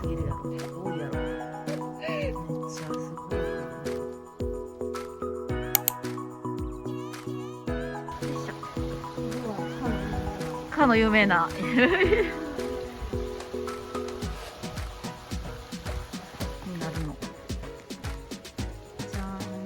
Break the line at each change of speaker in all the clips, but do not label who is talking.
すぎるやろ。すごいやろ。めっちゃすごい。よいしょ。かの有名な。になるの。じゃーん。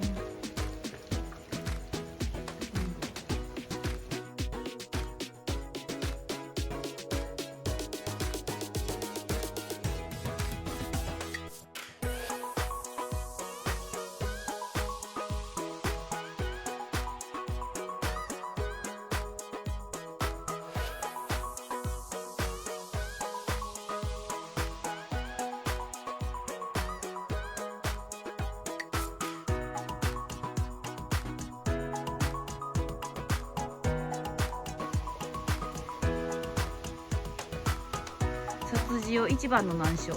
殺人一番の難所。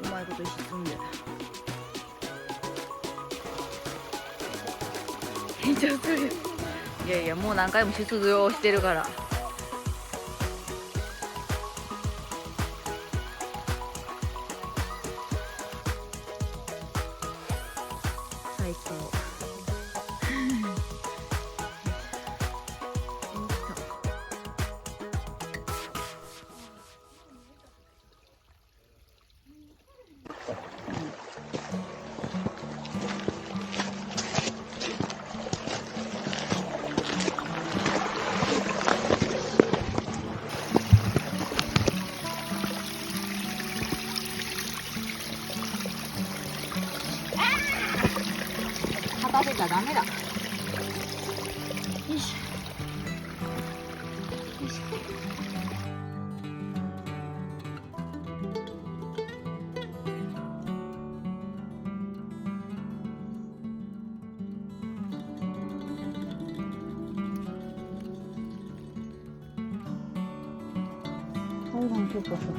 うまいこと石積んで緊張する。いやいや、もう何回も出場してるから。最高。立てちゃダメだ。よいしょ。よいしょ。階段結構外か。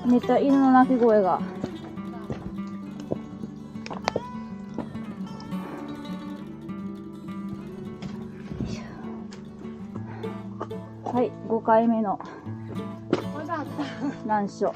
めっちゃ犬の鳴き声が。はい、5回目の難所。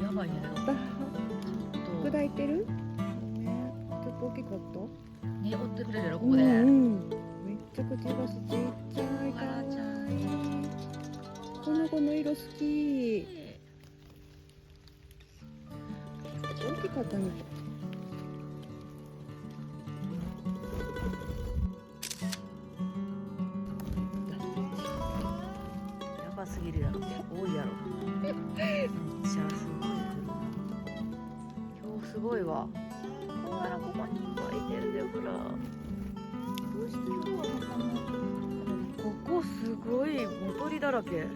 やばいね。
砕いてる？ちょっと大きかった？
ね、追ってくれるよここで。
めっちゃくちゃバスちっちゃい。かわいい。この子の色好き。大きかったみたい。
やばすぎるやろ。多いやろ。めっちゃすごい。今日すごいわ。ここにいっぱいいてるで、ほら。ここすごい、もう鳥だらけ。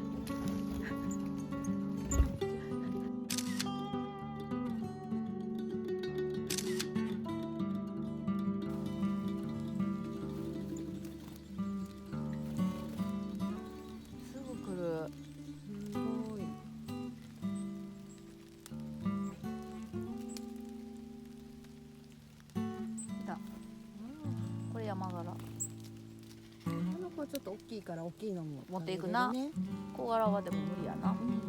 きいから大きいのも
持っていくな
食べれるね。
小柄はでも無理やな。
うん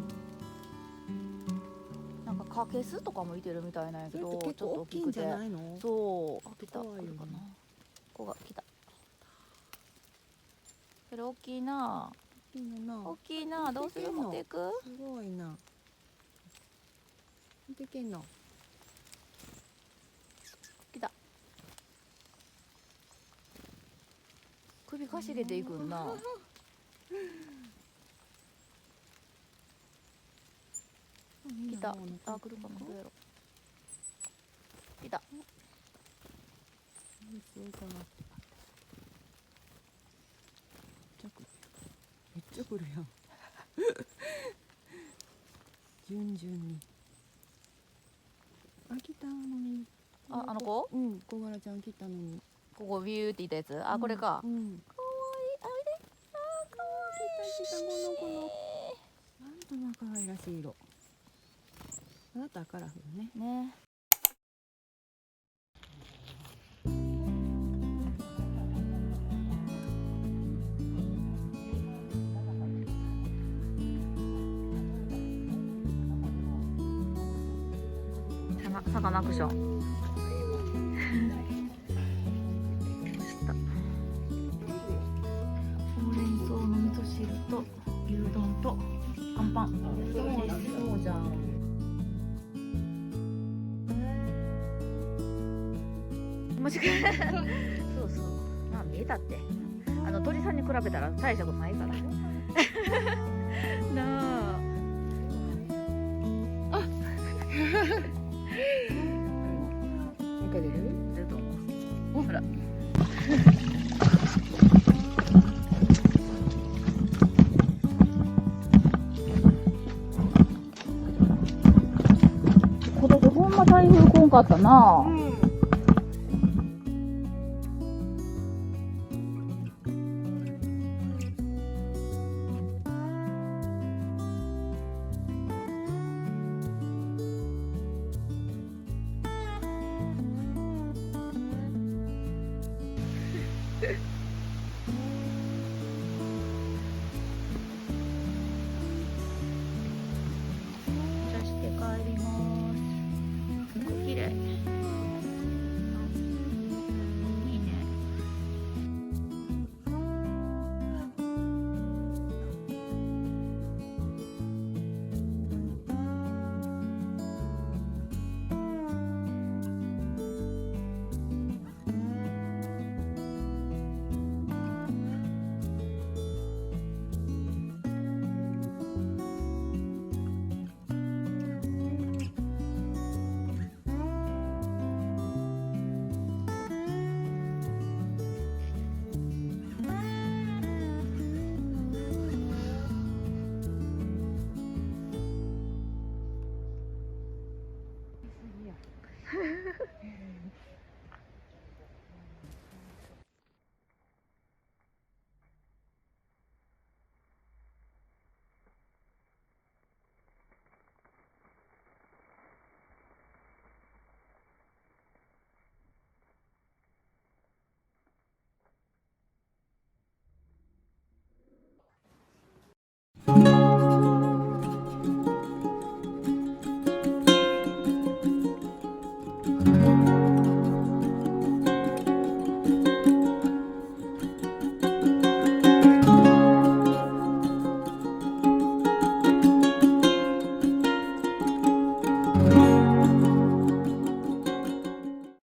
なんかカケスとかもいてるみたいなんやけど、
それって結構大きいんじゃないの？
そう。あ、来た。
怖いよね
来るかな。ここが来た。それ大きいな。
いいのな。
大きいな。どうする？持っていく？
すごいな。でけんの。
来た。首かしげていくんな。来た。あ、来るかな。どうやろ。来た。
すごいかな。めっちゃ来るやん。順々に。あ、来たのに。
あ、あの子？
うん、小柄ちゃん来たのに。
ここビューって言ったやつ？あ、これか。
うん。
かわいい。あれ？あ、かわいい。
来たこのなんとま可愛らしい色。あなたはカラフルね。
ね。サカナクション。ほうれん草の味噌汁と牛丼とあんパン。
そうじゃん。
間違えそうそう。まあ見えたって。鳥さんに比べたら大したことないから。なあ。
なんか出る？
出ると思う。ほら。今年ほんま台風来んかったな。